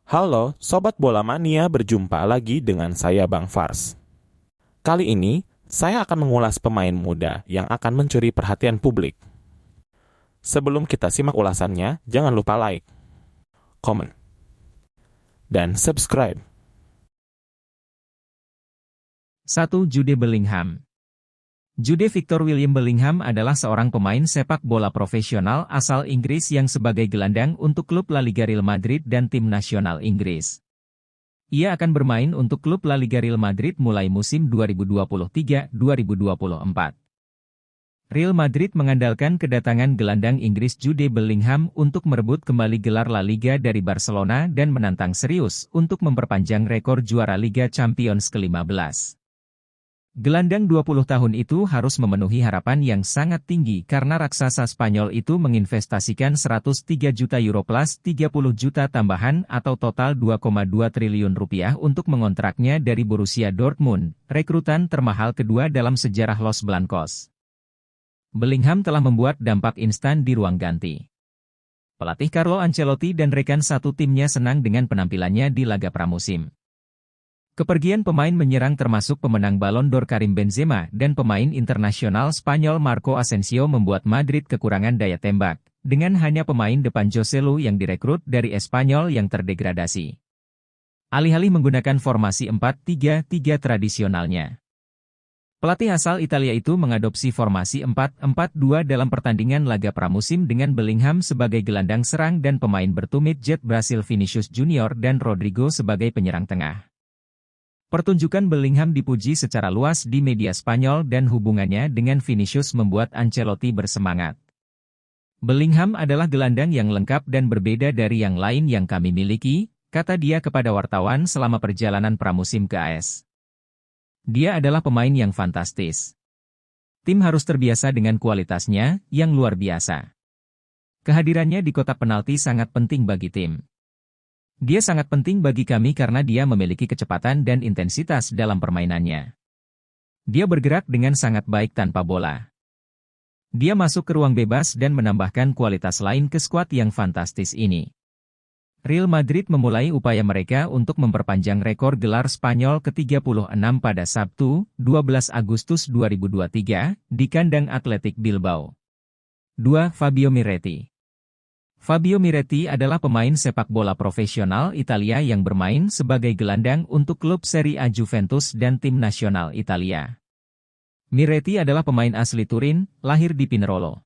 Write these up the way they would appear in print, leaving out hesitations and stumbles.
Halo, Sobat Bola Mania, berjumpa lagi dengan saya Bang Fars. Kali ini, saya akan mengulas pemain muda yang akan mencuri perhatian publik. Sebelum kita simak ulasannya, jangan lupa like, komen, dan subscribe. 1. Jude Bellingham. Jude Victor William Bellingham adalah seorang pemain sepak bola profesional asal Inggris yang sebagai gelandang untuk klub La Liga Real Madrid dan tim nasional Inggris. Ia akan bermain untuk klub La Liga Real Madrid mulai musim 2023-2024. Real Madrid mengandalkan kedatangan gelandang Inggris Jude Bellingham untuk merebut kembali gelar La Liga dari Barcelona dan menantang serius untuk memperpanjang rekor juara Liga Champions ke-15. Gelandang 20 tahun itu harus memenuhi harapan yang sangat tinggi karena raksasa Spanyol itu menginvestasikan 103 juta euro plus 30 juta tambahan atau total 2,2 triliun rupiah untuk mengontraknya dari Borussia Dortmund, rekrutan termahal kedua dalam sejarah Los Blancos. Bellingham telah membuat dampak instan di ruang ganti. Pelatih Carlo Ancelotti dan rekan satu timnya senang dengan penampilannya di laga pramusim. Kepergian pemain menyerang termasuk pemenang Ballon d'Or Karim Benzema dan pemain internasional Spanyol Marco Asensio membuat Madrid kekurangan daya tembak, dengan hanya pemain depan Joselu yang direkrut dari Espanyol yang terdegradasi. Alih-alih menggunakan formasi 4-3-3 tradisionalnya, pelatih asal Italia itu mengadopsi formasi 4-4-2 dalam pertandingan laga pramusim dengan Bellingham sebagai gelandang serang dan pemain bertumit jet Brasil Vinicius Junior dan Rodrigo sebagai penyerang tengah. Pertunjukan Bellingham dipuji secara luas di media Spanyol dan hubungannya dengan Vinicius membuat Ancelotti bersemangat. Bellingham adalah gelandang yang lengkap dan berbeda dari yang lain yang kami miliki, kata dia kepada wartawan selama perjalanan pramusim ke AS. Dia adalah pemain yang fantastis. Tim harus terbiasa dengan kualitasnya yang luar biasa. Kehadirannya di kotak penalti sangat penting bagi tim. Dia sangat penting bagi kami karena dia memiliki kecepatan dan intensitas dalam permainannya. Dia bergerak dengan sangat baik tanpa bola. Dia masuk ke ruang bebas dan menambahkan kualitas lain ke skuad yang fantastis ini. Real Madrid memulai upaya mereka untuk memperpanjang rekor gelar Spanyol ke-36 pada Sabtu, 12 Agustus 2023, di kandang Athletic Bilbao. 2. Fabio Miretti. Fabio Miretti adalah pemain sepak bola profesional Italia yang bermain sebagai gelandang untuk klub Serie A Juventus dan tim nasional Italia. Miretti adalah pemain asli Turin, lahir di Pinerolo,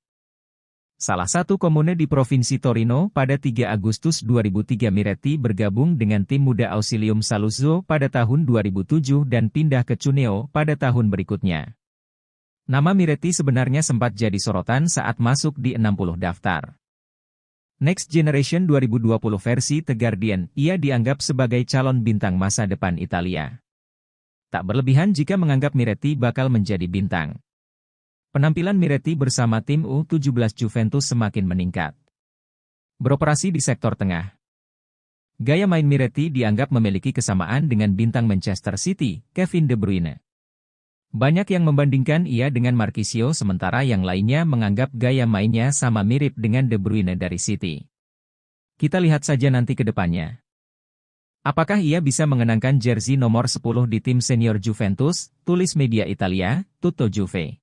salah satu komune di Provinsi Torino. Pada 3 Agustus 2003 Miretti bergabung dengan tim muda Ausilium Saluzzo pada tahun 2007 dan pindah ke Cuneo pada tahun berikutnya. Nama Miretti sebenarnya sempat jadi sorotan saat masuk di 60 daftar Next Generation 2020 versi The Guardian. Ia dianggap sebagai calon bintang masa depan Italia. Tak berlebihan jika menganggap Miretti bakal menjadi bintang. Penampilan Miretti bersama tim U17 Juventus semakin meningkat. Beroperasi di sektor tengah. Gaya main Miretti dianggap memiliki kesamaan dengan bintang Manchester City, Kevin De Bruyne. Banyak yang membandingkan ia dengan Marquisio sementara yang lainnya menganggap gaya mainnya sama mirip dengan De Bruyne dari City. Kita lihat saja nanti ke depannya. Apakah ia bisa mengenangkan jersey nomor 10 di tim senior Juventus, tulis media Italia, Tutto Juve.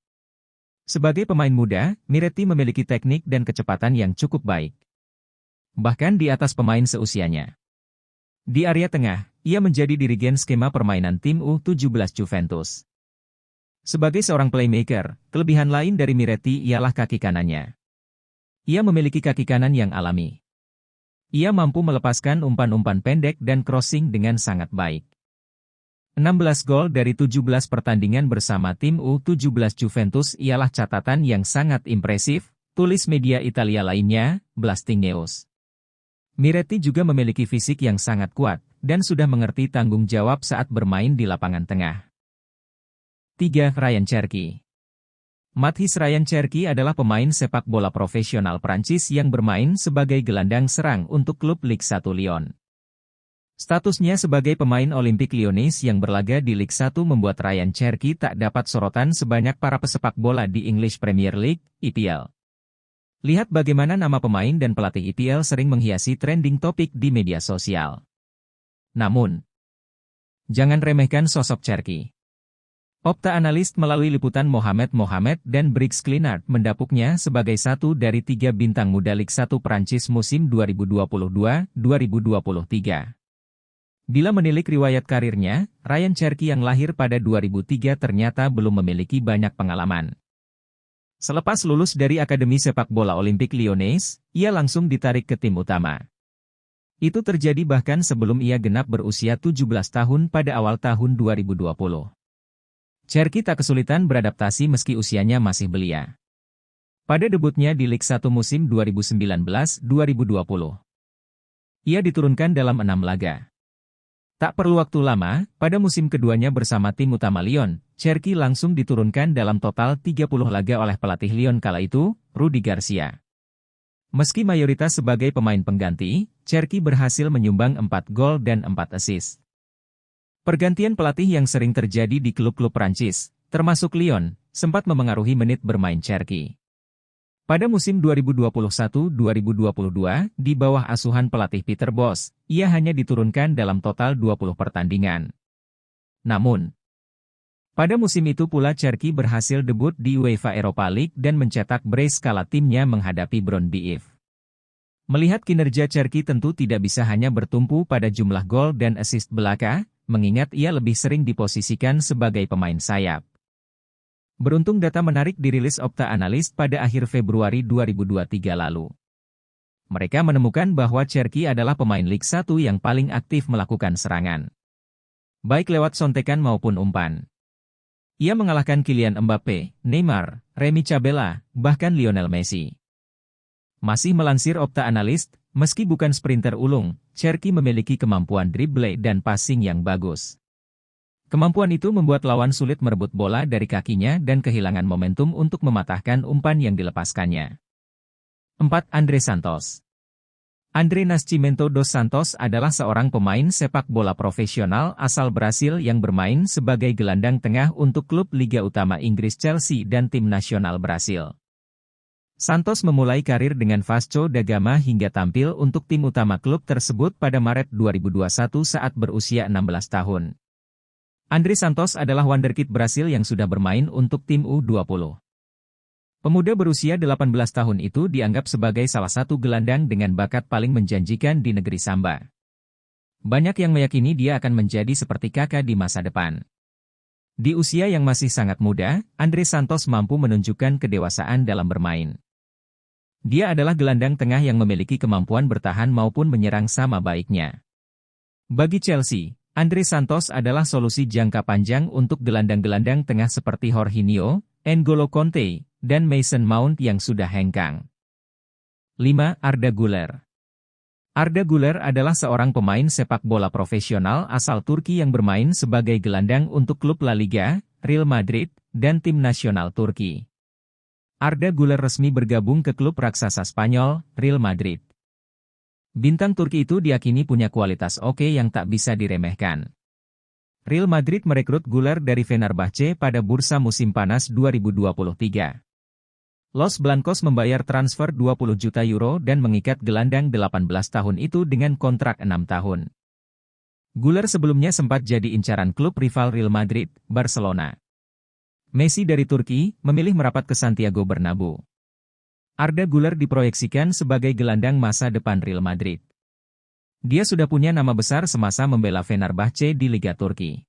Sebagai pemain muda, Miretti memiliki teknik dan kecepatan yang cukup baik. Bahkan di atas pemain seusianya. Di area tengah, ia menjadi dirigen skema permainan tim U17 Juventus. Sebagai seorang playmaker, kelebihan lain dari Miretti ialah kaki kanannya. Ia memiliki kaki kanan yang alami. Ia mampu melepaskan umpan-umpan pendek dan crossing dengan sangat baik. 16 gol dari 17 pertandingan bersama tim U17 Juventus ialah catatan yang sangat impresif, tulis media Italia lainnya, Blasting News. Miretti juga memiliki fisik yang sangat kuat, dan sudah mengerti tanggung jawab saat bermain di lapangan tengah. 3. Ryan Cherki. Mathis Ryan Cherki adalah pemain sepak bola profesional Prancis yang bermain sebagai gelandang serang untuk klub Ligue 1 Lyon. Statusnya sebagai pemain Olympique Lyonnais yang berlaga di Ligue 1 membuat Ryan Cherki tak dapat sorotan sebanyak para pesepak bola di English Premier League, EPL. Lihat bagaimana nama pemain dan pelatih EPL sering menghiasi trending topik di media sosial. Namun, jangan remehkan sosok Cherki. Opta Analyst melalui liputan Mohamed dan Briggs Clinard mendapuknya sebagai satu dari 3 bintang muda Liga 1 Prancis musim 2022-2023. Bila menilik riwayat karirnya, Ryan Cherki yang lahir pada 2003 ternyata belum memiliki banyak pengalaman. Selepas lulus dari Akademi Sepak Bola Olimpik Lyonnais, ia langsung ditarik ke tim utama. Itu terjadi bahkan sebelum ia genap berusia 17 tahun pada awal tahun 2020. Cherki tak kesulitan beradaptasi meski usianya masih belia. Pada debutnya di Liga 1 musim 2019-2020, ia diturunkan dalam 6 laga. Tak perlu waktu lama, pada musim keduanya bersama tim utama Lyon, Cherki langsung diturunkan dalam total 30 laga oleh pelatih Lyon kala itu, Rudi Garcia. Meski mayoritas sebagai pemain pengganti, Cherki berhasil menyumbang 4 gol dan 4 assist. Pergantian pelatih yang sering terjadi di klub-klub Prancis, termasuk Lyon, sempat memengaruhi menit bermain Cherki. Pada musim 2021-2022, di bawah asuhan pelatih Peter Bosz, ia hanya diturunkan dalam total 20 pertandingan. Namun, pada musim itu pula Cherki berhasil debut di UEFA Europa League dan mencetak brace kala timnya menghadapi Brøndby IF. Melihat kinerja Cherki tentu tidak bisa hanya bertumpu pada jumlah gol dan assist belaka, mengingat ia lebih sering diposisikan sebagai pemain sayap. Beruntung data menarik dirilis Opta Analyst pada akhir Februari 2023 lalu. Mereka menemukan bahwa Cherki adalah pemain Liga 1 yang paling aktif melakukan serangan, baik lewat sontekan maupun umpan. Ia mengalahkan Kylian Mbappe, Neymar, Remy Cabella, bahkan Lionel Messi. Masih melansir Opta Analyst, meski bukan sprinter ulung, Cherki memiliki kemampuan dribble dan passing yang bagus. Kemampuan itu membuat lawan sulit merebut bola dari kakinya dan kehilangan momentum untuk mematahkan umpan yang dilepaskannya. 4. André Santos. André Nascimento dos Santos adalah seorang pemain sepak bola profesional asal Brasil yang bermain sebagai gelandang tengah untuk klub Liga Utama Inggris Chelsea dan tim nasional Brasil. Santos memulai karir dengan Vasco da Gama hingga tampil untuk tim utama klub tersebut pada Maret 2021 saat berusia 16 tahun. André Santos adalah wonderkid Brasil yang sudah bermain untuk tim U20. Pemuda berusia 18 tahun itu dianggap sebagai salah satu gelandang dengan bakat paling menjanjikan di negeri Samba. Banyak yang meyakini dia akan menjadi seperti kakak di masa depan. Di usia yang masih sangat muda, André Santos mampu menunjukkan kedewasaan dalam bermain. Dia adalah gelandang tengah yang memiliki kemampuan bertahan maupun menyerang sama baiknya. Bagi Chelsea, André Santos adalah solusi jangka panjang untuk gelandang-gelandang tengah seperti Jorginho, N'Golo Kanté, dan Mason Mount yang sudah hengkang. 5. Arda Güler. Arda Güler adalah seorang pemain sepak bola profesional asal Turki yang bermain sebagai gelandang untuk klub La Liga, Real Madrid, dan tim nasional Turki. Arda Güler resmi bergabung ke klub raksasa Spanyol, Real Madrid. Bintang Turki itu diyakini punya kualitas oke yang tak bisa diremehkan. Real Madrid merekrut Güler dari Fenerbahce pada bursa musim panas 2023. Los Blancos membayar transfer 20 juta euro dan mengikat gelandang 18 tahun itu dengan kontrak 6 tahun. Güler sebelumnya sempat jadi incaran klub rival Real Madrid, Barcelona. Messi dari Turki memilih merapat ke Santiago Bernabeu. Arda Güler diproyeksikan sebagai gelandang masa depan Real Madrid. Dia sudah punya nama besar semasa membela Fenerbahce di Liga Turki.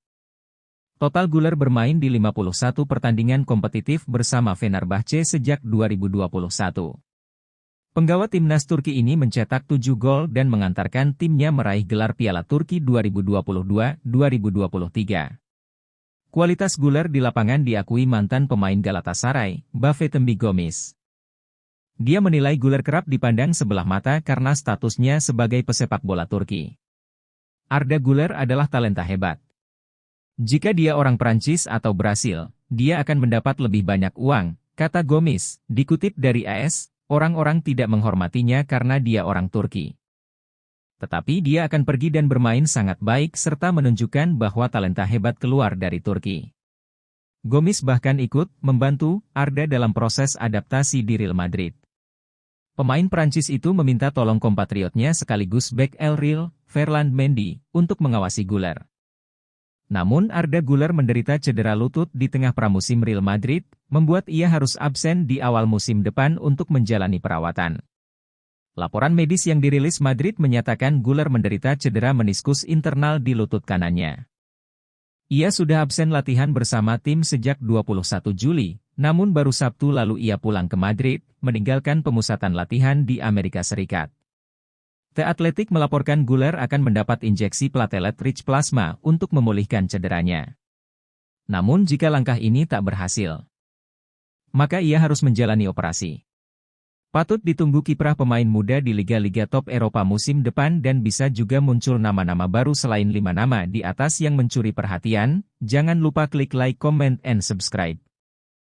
Total Güler bermain di 51 pertandingan kompetitif bersama Fenerbahce sejak 2021. Penggawa timnas Turki ini mencetak 7 gol dan mengantarkan timnya meraih gelar Piala Turki 2022-2023. Kualitas Güler di lapangan diakui mantan pemain Galatasaray, Bafetimbi Gomis. Dia menilai Güler kerap dipandang sebelah mata karena statusnya sebagai pesepak bola Turki. Arda Güler adalah talenta hebat. Jika dia orang Prancis atau Brasil, dia akan mendapat lebih banyak uang, kata Gomis, dikutip dari AS, orang-orang tidak menghormatinya karena dia orang Turki. Tetapi dia akan pergi dan bermain sangat baik serta menunjukkan bahwa talenta hebat keluar dari Turki. Gomis bahkan ikut membantu Arda dalam proses adaptasi di Real Madrid. Pemain Prancis itu meminta tolong kompatriotnya sekaligus bek El Real, Ferland Mendy, untuk mengawasi Güler. Namun Arda Güler menderita cedera lutut di tengah pramusim Real Madrid, membuat ia harus absen di awal musim depan untuk menjalani perawatan. Laporan medis yang dirilis Madrid menyatakan Güler menderita cedera meniskus internal di lutut kanannya. Ia sudah absen latihan bersama tim sejak 21 Juli, namun baru Sabtu lalu ia pulang ke Madrid, meninggalkan pemusatan latihan di Amerika Serikat. The Athletic melaporkan Güler akan mendapat injeksi platelet-rich plasma untuk memulihkan cederanya. Namun jika langkah ini tak berhasil, maka ia harus menjalani operasi. Patut ditunggu kiprah pemain muda di liga-liga top Eropa musim depan dan bisa juga muncul nama-nama baru selain 5 nama di atas yang mencuri perhatian. Jangan lupa klik like, comment, and subscribe.